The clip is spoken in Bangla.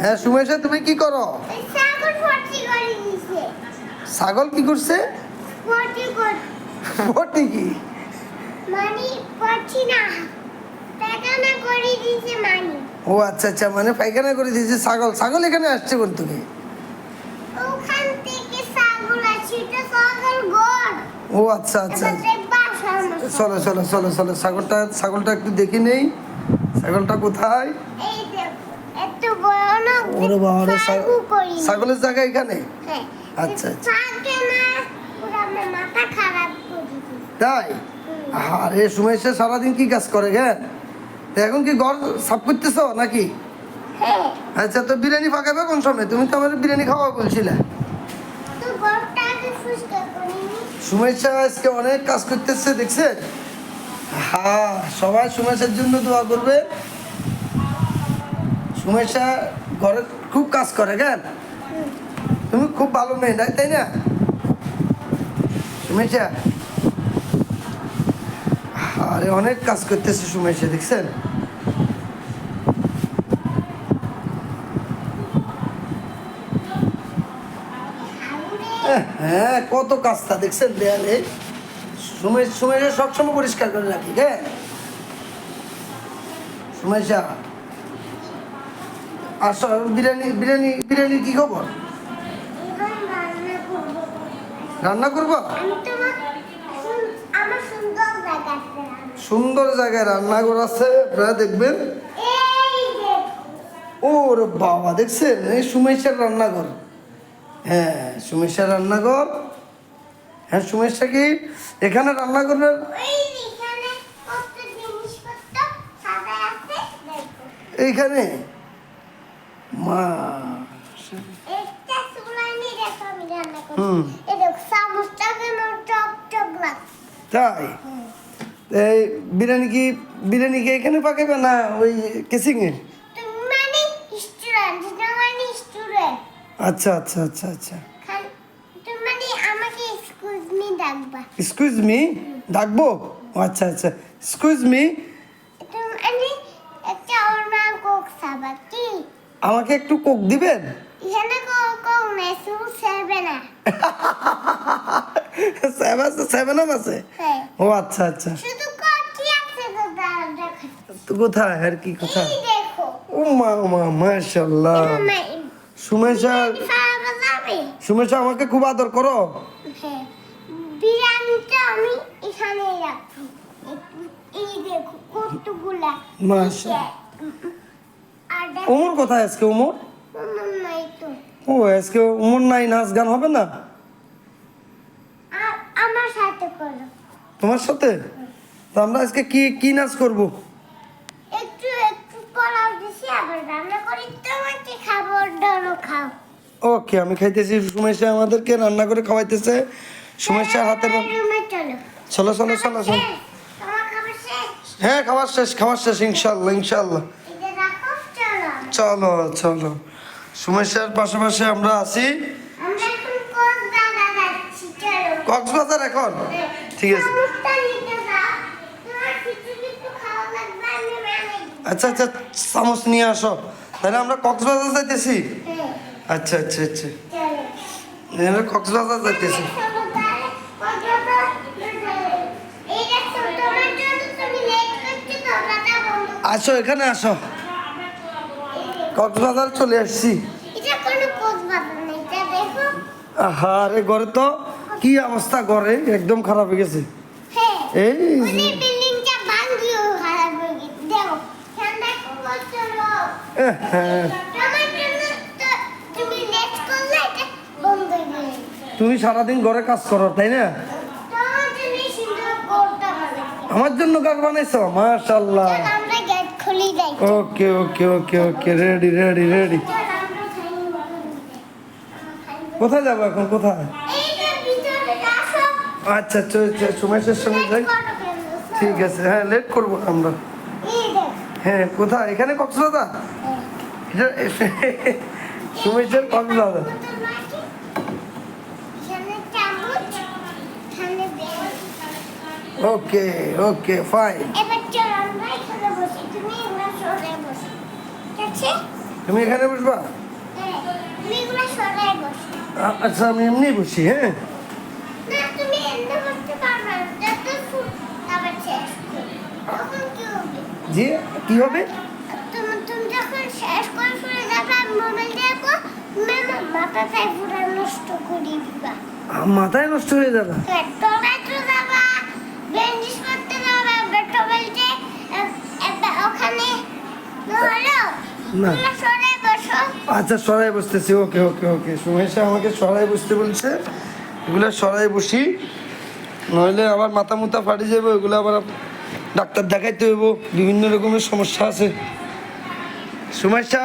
হ্যাঁ সুমেশা, তুমি কি করো? ছাগল ফটি করে দিছে। ছাগল কি করছে? ফটি কর। ফটি কি? মানে ফটি না, পায়খানা করে দিছে মানে। ও আচ্ছা আচ্ছা, মানে পায়খানা করে দিয়েছে ছাগল। ছাগল এখানে আসছে কোন থেকে? ওখান থেকে ছাগল আছে, এটা ছাগল ঘর। ও আচ্ছা আচ্ছা, এবার দেখবা সামনে। চলো চলো চলো চলো, ছাগলটা একটু দেখি নেই। ছাগলটা কোথায়? এই দেখো, এত বড় না। ওরে বাবা রে, ছাগল করি। ছাগলের জায়গা এখানে? হ্যাঁ। আচ্ছা আচ্ছা, পায়খানা পুরো আমার মাথা খারাপ করে দিছে। তাই? আরে সুমেশা সারাদিন কি কাজ করে গে? তো এখন কি ঘর সাফ করতেছো নাকি? হ্যাঁ। আচ্ছা, তো বিরিয়ানি পাকাবে কোন সময়? তুমি তো আমার বিরিয়ানি খাওয়া বলছিলে। তো ঘরটা আগে পরিষ্কার করিনি। সুমেশা আজকে অনেক কাজ করতেছে, দেখছেন? হ্যাঁ, সবাই সুমেশার জন্য দোয়া করবে। সুমেশা ঘরে খুব কাজ করে কেন? তুমি খুব ভালো মেয়ে, তাই না সুমেশা? আরে অনেক কাজ করতেছে সুমেশা, দেখছেন? হ্যাঁ, কত কাজটা দেখছেন দেয়ালে। সুমেশা সবসময় পরিষ্কার করে রাখি, হ্যাঁ সুমেশা। আসো, বিরিয়ানি বিরিয়ানি বিরিয়ানি কি খবর? এখন রান্না করবো। রান্না করবো? আমি তোমার আমার সুন্দর জায়গা আছে। সুন্দর জায়গায় রান্নাঘর আছে, আপনারা দেখবেন। এই যে ওর বাবা, দেখছেন? এই সুমেশার রান্নাঘর। হ্যাঁ, সুমেশার রান্নাঘর। হ্যাঁ সুমেশা কি এখানে রান্না করবে? ওই এখানে কত জিনিসপত্র সাদা আছে দেখো। এইখানে মা, একটা সুলাইনি দেখো আমি রান্না করছি। হুম। এই দেখো চামচটা কেমন টক টক লাগছে। তাই? এই বিরিয়ানি কি এখানে পাকাবে না ওই কেসিংয়ে? তুমি মানে স্টুডেন্ট, তুমি মানে স্টুডেন্ট। আচ্ছা আচ্ছা আচ্ছা আচ্ছা, তুমি মানে আমাকে এক্সকিউজ মি ডাকবা। এক্সকিউজ মি ডাকবো? ও আচ্ছা আচ্ছা, এক্সকিউজ মি। তুমি মানে একটা অন্য কোক খাবা কি? আমাকে একটু কোক দিবেন? এখানে কোক মেসু সেবে না। সেভেন আপ আছে? হ্যাঁ। ও আচ্ছা আচ্ছা, শুধু কোক কি আছে তো দেখো। তো কোথায় আর কি কোথায়? এই দেখো। ও মা মাশাআল্লাহ। সুমেশা, খাওয়া যাবে? সুমেশা আমাকে খুব আদর করো। হ্যাঁ। বিরিয়ানিটা আমি এখানে রাখবো। এই দেখো কতগুলা। মাশাআল্লাহ। আর দেখো ওমর কোথায় আজকে? ওমর? নাই তো। ও আজকে ওমর নাই, নাচ গান হবে না? আর আমার সাথে করো। তোমার সাথে? তো আমরা আজকে কি কি নাচ করব? একটু একটু পোলাও দিছি, আবার রান্না করি, তোমাকে খাবার দাও খাও। ওকে, আমি খাইতেছি। সুমেশা আমাদেরকে রান্না করে খাওয়াইতেছে। সুমেশার হাতে রুমে চলো। চলো চলো চলো চলো। তোমার খাবার শেষ? হ্যাঁ, খাওয়ার শেষ ইনশাল্লাহ ইনশাল্লাহ। এটা রাখো, চলো। চলো চলো, সুমেশার পাশাপাশি আমরা আছি। আমরা এখন কোন জায়গা যাচ্ছি? চলো। কক্সবাজার এখন? ঠিক আছে। চামচটা নিতে যাও। তোমার কিছু কিছু খাওয়া লাগবে, আমি বানিয়ে দিই। আচ্ছা আচ্ছা, চামচ নিয়ে আসো। তাহলে আমরা কক্সবাজার যাইতেছি? হ্যাঁ, আচ্ছা আচ্ছা আচ্ছা, চলো। আমরা কক্সবাজার যাইতেছি। চলো, তাহলে এই দেখো, তোমার জন্য তুমি লেট করছো তো, দাদা বন্ধু। আসো, এখানে আসো। কক্সবাজার চলে আসছি। এটা কোনো কক্সবাজার না, এটা দেখো। আরে ঘরে তো কি অবস্থা, ঘরে একদম খারাপ হয়ে গেছে। হ্যাঁ, এই ওই বিল্ডিংটা ভাঙিও খারাপ হয়ে গেছে। দেখো, ঠান্ডা করছো না। হ্যাঁ, তোমার জন্য তো তুমি লেট করলে এটা বন্ধ হয়ে গেছে। তুমি সারাদিন ঘরে কাজ করো তাই না? তোমার জন্য সুন্দর কোডটা বানাইছি। আমার জন্য কাজ বানাইছো? মাশাআল্লাহ। চল আমরা গেট খুলি যাই। ওকে ওকে ওকে ওকে, রেডি রেডি রেডি। চল আমরা খাইব। কোথায় যাবো এখন, কোথায়? এই যে ভিতরে আসো। আচ্ছা, সুমেশের সঙ্গে যাই। ঠিক আছে, হ্যাঁ লেট করবো না আমরা। এই দেখ। হ্যাঁ, কোথায়? এখানে কক্সবাজার? সুমেশের কক্সবাজার। এখানে চামচ, এখানে বেল। ওকে ওকে ফাইন। এবার চল আমরা এখানে বসি, তুমি এখানে সরে বসো। ঠিক আছে? তুমি এখানে বসবা? হ্যাঁ, তুমি এগুলো সরাই বসো। আচ্ছা আমি এমনি বসি, হ্যাঁ। না, তুমি এমনি বসতে পারবে না। যত ফুল আবার শেষ করি। তখন কি হবে? জি, কি হবে? তুমি যখন শেষ করে শুনে যাবে মোবাইল দেখো, ম্যাম মাথাটাই পুরো নষ্ট করে দিবা। মাথায় নষ্ট হয়ে যাবে। টমেটো যাবা, বেঞ্জিস করতে যাবা, বেটোবেলতে ওখানে হলো না। তুমি সরে বসো। আচ্ছা সরাই বসতেছি, ওকে ওকে ওকে। সুমেশা আমাকে সরাই বসতে বলছে, এগুলো সরাই বসি, নইলে আবার মাথা মুথা ফাটি যাবে, ওইগুলো আবার ডাক্তার দেখাইতে হইব, বিভিন্ন রকমের সমস্যা আছে। সুমেশা